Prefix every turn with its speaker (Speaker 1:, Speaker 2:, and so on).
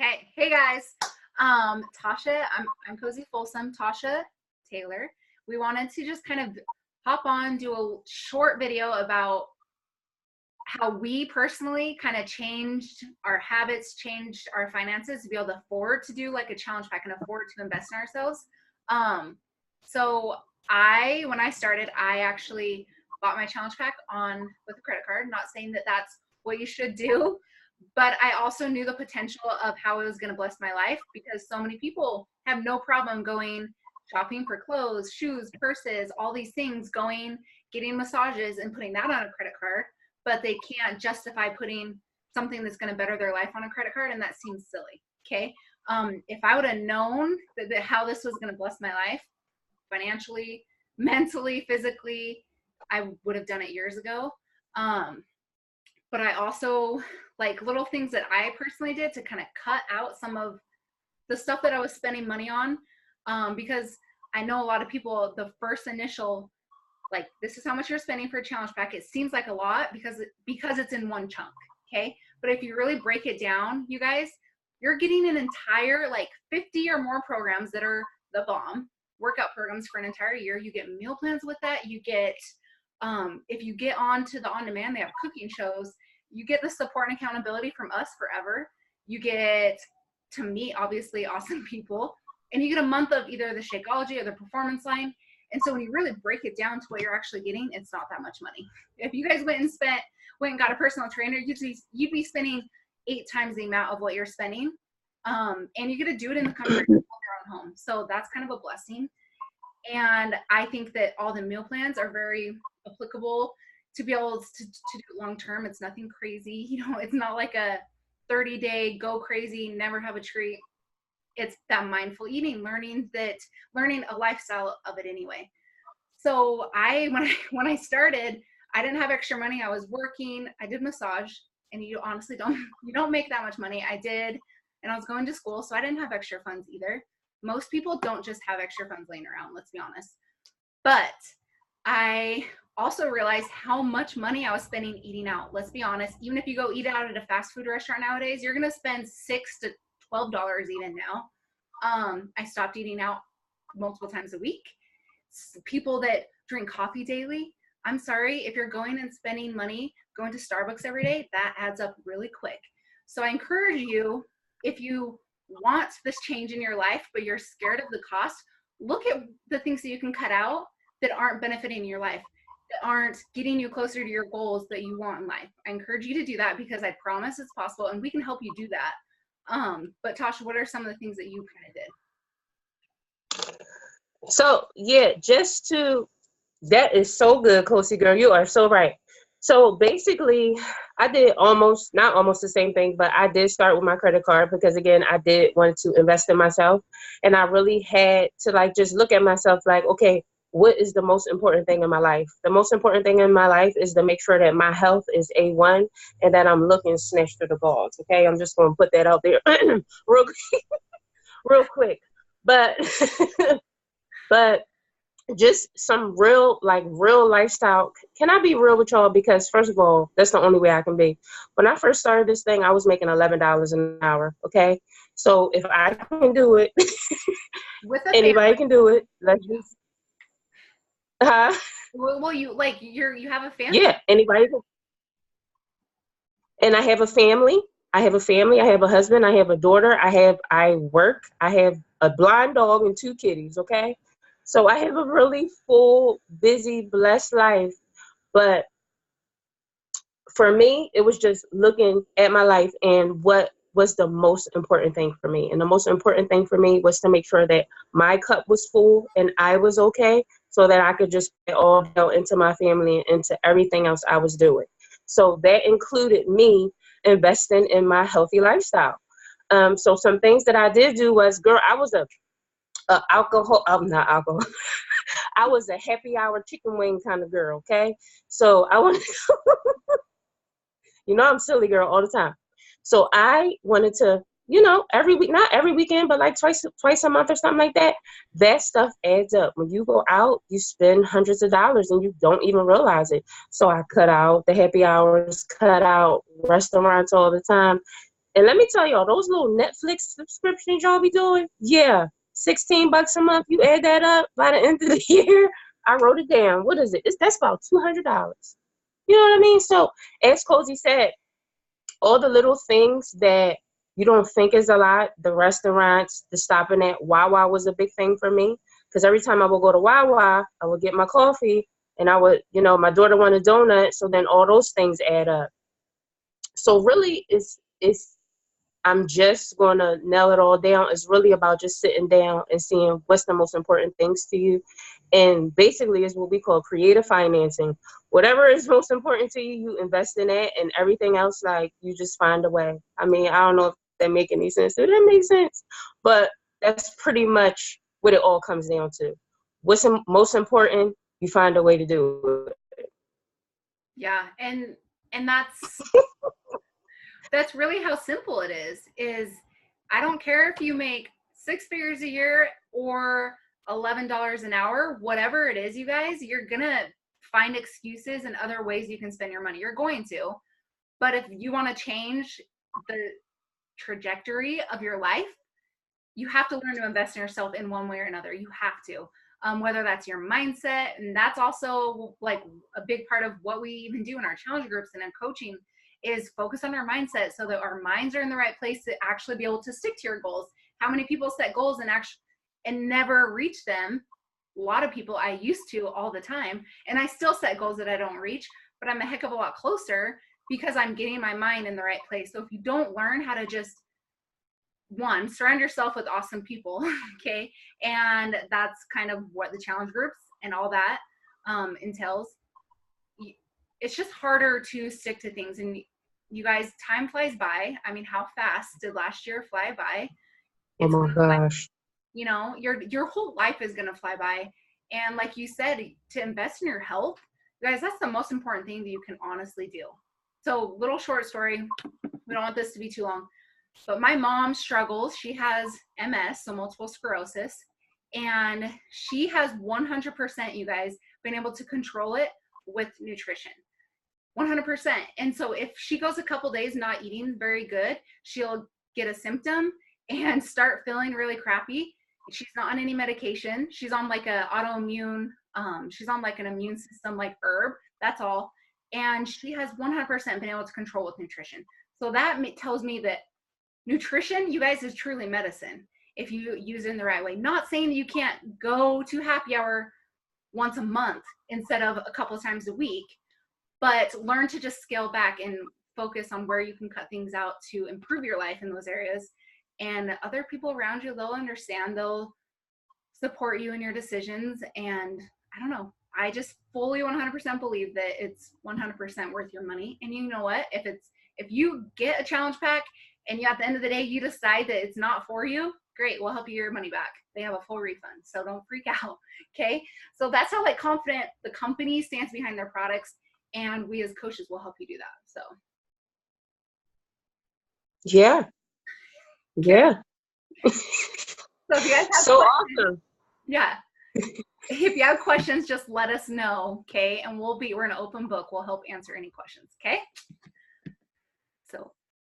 Speaker 1: Okay. Hey guys. Tasha, I'm Cozy Folsom, Tasha Taylor. We wanted to just kind of hop on, do a short video about how we personally kind of changed our habits, changed our finances to be able to afford to do like a challenge pack and afford to invest in ourselves. So when I started, I actually bought my challenge pack on with a credit card. Not saying that that's what you should do, but I also knew the potential of how it was going to bless my life because so many people have no problem going shopping for clothes, shoes, purses, all these things, getting massages and putting that on a credit card, but they can't justify putting something that's going to better their life on a credit card, and that seems silly. Okay. If I would have known how this was going to bless my life financially, mentally, physically, I would have done it years ago. But I also like little things that I personally did to kind of cut out some of the stuff that I was spending money on, because I know a lot of people, the first initial, like, this is how much you're spending for a challenge pack. It seems like a lot because it's in one chunk. Okay. But if you really break it down, you guys, you're getting an entire like 50 or more programs that are the bomb workout programs for an entire year. You get meal plans with that. You get, if you get on to the on-demand, they have cooking shows. You get the support and accountability from us forever. You get to meet obviously awesome people, and you get a month of either the Shakeology or the Performance Line. And so when you really break it down to what you're actually getting, it's not that much money. If you guys went and got a personal trainer, you'd be spending 8 times the amount of what you're spending. And you get to do it in the comfort of your own home. So that's kind of a blessing. And I think that all the meal plans are very applicable to be able to do it long term. It's nothing crazy. It's not like a 30-day go crazy, never have a treat. It's that mindful eating, learning a lifestyle of it anyway. So when I started, I didn't have extra money. I was working, I did massage, and you honestly don't make that much money. I did, and I was going to school, so I didn't have extra funds either. Most people don't just have extra funds laying around, let's be honest. But I also realized how much money I was spending eating out. Let's be honest, even if you go eat out at a fast food restaurant nowadays, you're going to spend $6 to $12 even now. I stopped eating out multiple times a week. People that drink coffee daily, I'm sorry, if you're going and spending money going to Starbucks every day, that adds up really quick. So I encourage you, if you want this change in your life, but you're scared of the cost, look at the things that you can cut out that aren't benefiting your life, that aren't getting you closer to your goals that you want in life. I encourage you to do that because I promise it's possible and we can help you do that. But Tasha, what are some of the things that you kind of did?
Speaker 2: So yeah, that is so good, Cozy girl. You are so right. So basically, I did not almost the same thing, but I did start with my credit card because again, I did want to invest in myself, and I really had to like just look at myself like, okay, what is the most important thing in my life? The most important thing in my life is to make sure that my health is A1 and that I'm looking snatched through the balls. Okay, I'm just going to put that out there real quick, but but just some real lifestyle. Can I be real with y'all? Because first of all, that's the only way I can be. When I first started this thing, I was making $11 an hour. Okay, so if I can do it, anybody can do it. Let's just.
Speaker 1: Well, you have a family.
Speaker 2: Yeah, anybody can. And I have a family. I have a husband. I have a daughter. I work. I have a blind dog and 2 kitties. Okay. So I have a really full, busy, blessed life. But for me, it was just looking at my life and what was the most important thing for me. And the most important thing for me was to make sure that my cup was full and I was okay so that I could just put it all down into my family and into everything else I was doing. So that included me investing in my healthy lifestyle. So some things that I did do was, girl, I was not alcohol. I was a happy hour chicken wing kind of girl, okay? So I wanted I'm silly girl all the time. So I wanted to, every week, not every weekend, but like twice a month or something like that. That stuff adds up. When you go out, you spend hundreds of dollars and you don't even realize it. So I cut out the happy hours, cut out restaurants all the time. And let me tell y'all, those little Netflix subscriptions y'all be doing, yeah, $16 a month. You add that up by the end of the year. I wrote it down. What is it? That's about $200. You know what I mean? So, as Cozy said, all the little things that you don't think is a lot, the restaurants, the stopping at Wawa was a big thing for me. Because every time I would go to Wawa, I would get my coffee, and I would, my daughter wanted a donut, so then all those things add up. So really, it's I'm just going to nail it all down. It's really about just sitting down and seeing what's the most important things to you. And basically it's what we call creative financing. Whatever is most important to you, you invest in it, and everything else, like, you just find a way. I mean, I don't know if that make any sense. Does that make sense? But that's pretty much what it all comes down to. What's most important, you find a way to do it.
Speaker 1: Yeah. And that's really how simple it is I don't care if you make 6 figures a year or $11 an hour, whatever it is, you guys, you're going to find excuses and other ways you can spend your money. You're going to. But if you want to change the trajectory of your life, you have to learn to invest in yourself in one way or another. You have to. Whether that's your mindset, and that's also like a big part of what we even do in our challenge groups and in coaching, is focus on our mindset so that our minds are in the right place to actually be able to stick to your goals. How many people set goals and never reach them? A lot of people. I used to all the time, and I still set goals that I don't reach, but I'm a heck of a lot closer because I'm getting my mind in the right place. So if you don't learn how to just, one, surround yourself with awesome people, okay? And that's kind of what the challenge groups and all that entails. It's just harder to stick to things. And you guys, time flies by. I mean, how fast did last year fly by?
Speaker 2: Oh my gosh.
Speaker 1: Your whole life is going to fly by. And like you said, to invest in your health, you guys, that's the most important thing that you can honestly do. So, little short story. We don't want this to be too long. But my mom struggles. She has MS, so multiple sclerosis. And she has 100%, you guys, been able to control it with nutrition. 100%. And so if she goes a couple days not eating very good, she'll get a symptom and start feeling really crappy. She's not on any medication. She's on like a autoimmune, she's on like an immune system, like herb, that's all. And she has 100% been able to control with nutrition. So that tells me that nutrition, you guys, is truly medicine if you use it in the right way. Not saying that you can't go to happy hour once a month instead of a couple of times a week, but learn to just scale back and focus on where you can cut things out to improve your life in those areas. And other people around you, they'll understand, they'll support you in your decisions. And I don't know, I just fully 100% believe that it's 100% worth your money. And you know what, if you get a challenge pack and at the end of the day you decide that it's not for you, great, we'll help you your money back. They have a full refund, so don't freak out. Okay, so that's how confident the company stands behind their products, and we as coaches will help you do that. So
Speaker 2: yeah.
Speaker 1: So if you guys have
Speaker 2: so
Speaker 1: questions,
Speaker 2: awesome.
Speaker 1: Yeah. If you have questions, just let us know, okay? And we're an open book. We'll help answer any questions, okay?